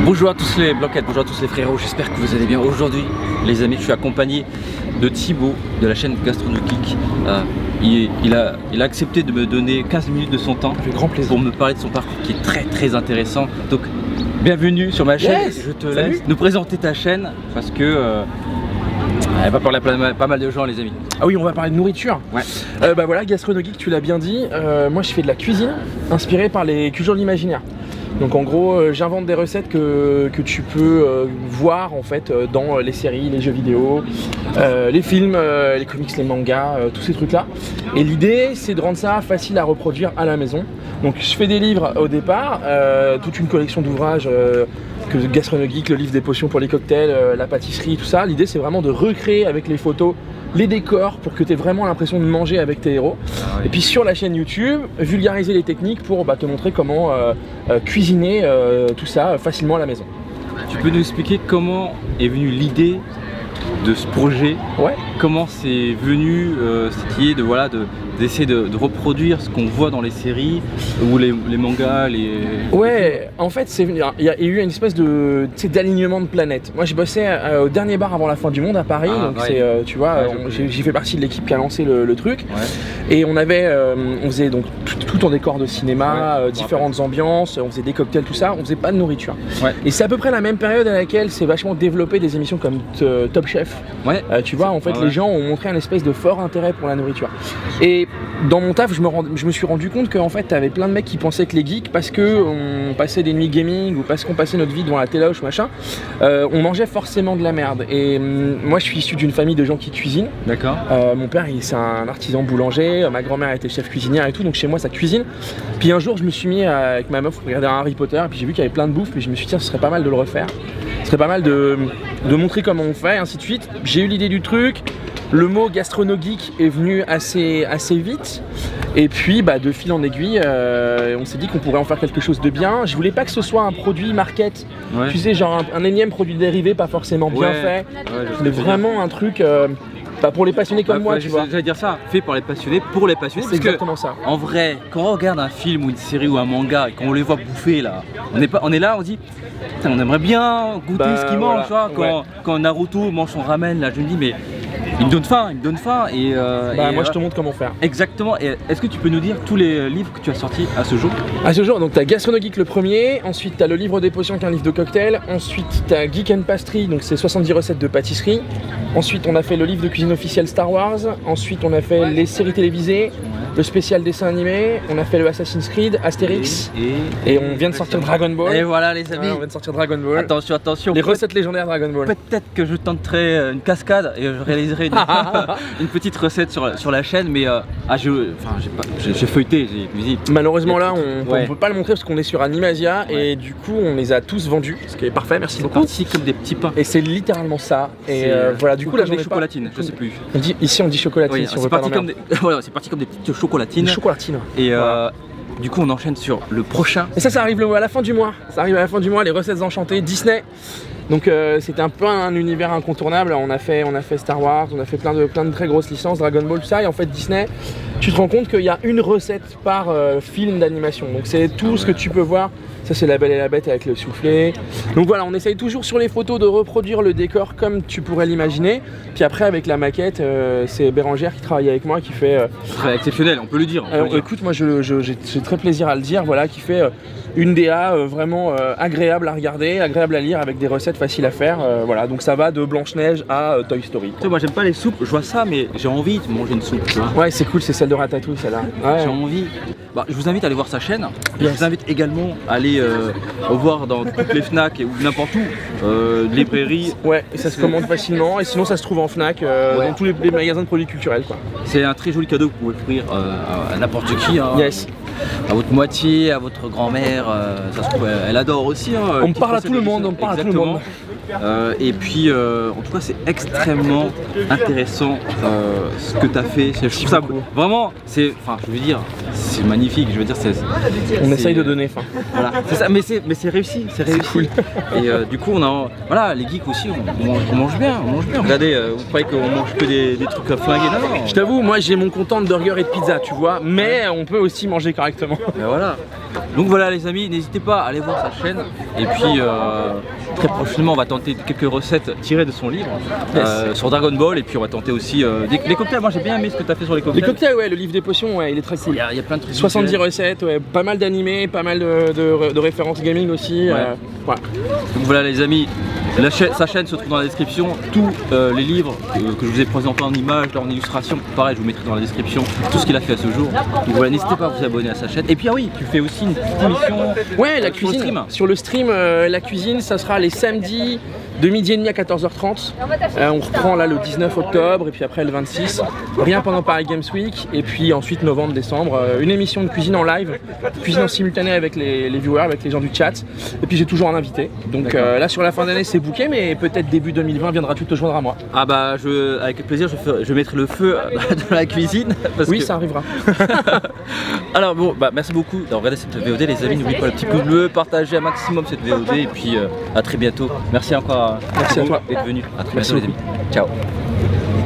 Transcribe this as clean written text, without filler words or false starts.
Bonjour à tous les Blanquettes, bonjour à tous les frérots, j'espère que vous allez bien. Aujourd'hui les amis, je suis accompagné de Thibaut de la chaîne Gastronogeek. Il a accepté de me donner 15 minutes de son temps pour me parler de son parcours qui est très intéressant. Donc bienvenue sur ma chaîne, je te laisse nous présenter ta chaîne parce que elle va parler à pas mal de gens les amis. Ah oui, on va parler de nourriture. Ouais. Bah voilà, Gastronogeek, tu l'as bien dit. Moi je fais de la cuisine inspirée par les cultures de l'imaginaire. Donc en gros, j'invente des recettes que tu peux voir en fait dans les séries, les jeux vidéo, les films, les comics, les mangas, tous ces trucs là. Et l'idée c'est de rendre ça facile à reproduire à la maison. Donc je fais des livres au départ, toute une collection d'ouvrages que Gastronogeek, le livre des potions pour les cocktails, la pâtisserie, tout ça. L'idée c'est vraiment de recréer avec les photos les décors pour que tu aies vraiment l'impression de manger avec tes héros. Ah oui. Et puis sur la chaîne YouTube, vulgariser les techniques pour te montrer comment cuisiner tout ça facilement à la maison. Tu peux nous expliquer comment est venue l'idée de ce projet? Ouais. Comment c'est venu cette idée d'essayer de reproduire ce qu'on voit dans les séries ou les mangas, Ouais, en fait c'est venu. Il y a eu une espèce d'alignement de planètes. Moi je bossais au dernier bar avant la fin du monde à Paris, donc ouais. Tu vois, j'ai fait partie de l'équipe qui a lancé le truc. Ouais. Et on faisait donc tout en décor de cinéma, différentes ambiances, on faisait des cocktails, tout ça, on faisait pas de nourriture. Ouais. Et c'est à peu près la même période à laquelle c'est vachement développé des émissions comme Top Chef. Ouais. Tu vois, en fait les gens ont montré un espèce de fort intérêt pour la nourriture. Et dans mon taf, je me suis rendu compte qu'en fait, t'avais plein de mecs qui pensaient que les geeks, parce qu'on passait des nuits gaming ou parce qu'on passait notre vie devant la téloche ou machin, on mangeait forcément de la merde. Et moi, je suis issu d'une famille de gens qui cuisinent. D'accord. Mon père, c'est un artisan boulanger, ma grand-mère était chef cuisinière et tout, donc chez moi, ça cuisine. Puis un jour, je me suis mis avec ma meuf pour regarder un Harry Potter, et puis j'ai vu qu'il y avait plein de bouffe, puis je me suis dit, tiens, ce serait pas mal de le refaire. Ce serait pas mal de montrer comment on fait, et ainsi de suite. J'ai eu l'idée du truc. Le mot gastronogeek est venu assez vite et puis de fil en aiguille on s'est dit qu'on pourrait en faire quelque chose de bien. Je voulais pas que ce soit un produit market, tu sais, genre un énième produit dérivé pas forcément bien fait. Je voulais vraiment un truc pour les passionnés comme moi, tu vois. J'allais dire ça, fait par les passionnés, pour les passionnés. C'est exactement ça. En vrai, quand on regarde un film ou une série ou un manga et qu'on les voit bouffer là, on est là, on dit putain, on aimerait bien goûter ce qu'ils mangent, quand Naruto mange son ramen là, je me dis mais il me donne faim, et moi je te montre comment faire. Exactement. Et est-ce que tu peux nous dire tous les livres que tu as sortis à ce jour? À ce jour, donc t'as Gastronogeek le premier, ensuite t'as le livre des potions qui est un livre de cocktail, ensuite t'as Geek and Pastry, donc c'est 70 recettes de pâtisserie, ensuite on a fait le livre de cuisine officielle Star Wars, ensuite on a fait les séries télévisées, le spécial dessin animé, on a fait le Assassin's Creed, Astérix, et on vient de sortir Dragon Ball. Et voilà les amis, on vient de sortir Dragon Ball. Attention, les recettes légendaires Dragon Ball. Peut-être que je tenterai une cascade et je réaliserai une petite recette sur la chaîne, mais j'ai feuilleté, j'ai dit. Malheureusement là on peut pas le montrer parce qu'on est sur Animasia et du coup on les a tous vendus, ce qui est parfait, merci beaucoup. C'est parti comme des petits pains. Et c'est littéralement ça. Et voilà, du coup là j'en ai chocolatines, je sais plus. Ici on dit chocolatine. Oui, si on veut pas c'est parti comme des petites chocolatines. Des chocolatines. Et du coup on enchaîne sur le prochain. Et ça arrive à la fin du mois. Ça arrive à la fin du mois, les recettes enchantées, Disney. Donc c'était un peu un univers incontournable. On a fait Star Wars, on a fait plein de très grosses licences, Dragon Ball, tout ça. Et en fait Disney, tu te rends compte qu'il y a une recette par film d'animation. Donc c'est tout ce que tu peux voir. Ça c'est La Belle et la Bête avec le soufflet. Donc voilà, on essaye toujours sur les photos de reproduire le décor comme tu pourrais l'imaginer. Puis après avec la maquette, c'est Bérangère qui travaille avec moi, qui fait... très exceptionnel, on peut le dire. Écoute, moi j'ai très plaisir à le dire, voilà, qui fait une DA vraiment agréable à regarder, agréable à lire, avec des recettes faciles à faire. Voilà, donc ça va de Blanche-Neige à Toy Story. Tu sais, moi j'aime pas les soupes, je vois ça, mais j'ai envie de manger une soupe. Tu vois. Ouais, c'est cool, c'est celle de Ratatouille, celle-là. Ouais. J'ai envie. Je vous invite à aller voir sa chaîne. Je vous invite également à aller voir dans toutes les Fnac ou n'importe où, librairies. Ouais, et ça se commande facilement, et sinon ça se trouve en Fnac, dans tous les magasins de produits culturels, quoi. C'est un très joli cadeau que vous pouvez offrir à n'importe qui. Hein. Yes. À votre moitié, à votre grand-mère, ça se trouve, elle adore aussi. Hein, on parle à tout le monde, Et puis, en tout cas, c'est extrêmement intéressant ce que tu as fait. Je trouve ça vraiment, c'est magnifique. Je veux dire, on essaye de donner faim. Voilà, c'est ça, mais c'est réussi, cool. Et du coup, les geeks aussi, on mange bien, Regardez, vous croyez qu'on mange que des trucs flingués? Non. Je t'avoue, moi j'ai mon content de burger et de pizza, tu vois, mais on peut aussi manger correctement. Mais voilà. Donc voilà les amis, n'hésitez pas à aller voir sa chaîne. Et puis très prochainement on va tenter quelques recettes tirées de son livre sur Dragon Ball. Et puis on va tenter aussi les cocktails. Moi j'ai bien aimé ce que tu as fait sur les cocktails. Les cocktails, ouais, le livre des potions, ouais, il est très cool. Il y a plein de trucs. 70 recettes, ouais, pas mal d'animés, pas mal de références gaming aussi. Voilà. Donc voilà les amis, sa chaîne se trouve dans la description. Tous les livres que je vous ai présentés en images, en illustration, pareil je vous mettrai dans la description tout ce qu'il a fait à ce jour. Donc voilà, n'hésitez pas à vous abonner à sa chaîne. Et puis ah oui, tu fais aussi une petite émission. Ouais, la cuisine. Sur le stream, la cuisine, ça sera les samedis de midi et demi à 14h30. On reprend là le 19 octobre et puis après le 26. Rien pendant Paris Games Week. Et puis ensuite novembre, décembre, une émission de cuisine en live, cuisine en simultané avec les viewers, avec les gens du chat. Et puis j'ai toujours un invité. Donc là sur la fin d'année c'est booké, mais peut-être début 2020 viendras-tu te joindre à moi. Ah bah avec plaisir, je mettrai le feu dans la cuisine. Oui, ça arrivera. Alors bon, bah merci beaucoup d'avoir regardé cette VOD les amis. N'oubliez pas le petit pouce bleu, partagez un maximum cette VOD et puis à très bientôt. Merci encore. Merci à toi d'être venu. À très bientôt les amis. Ciao.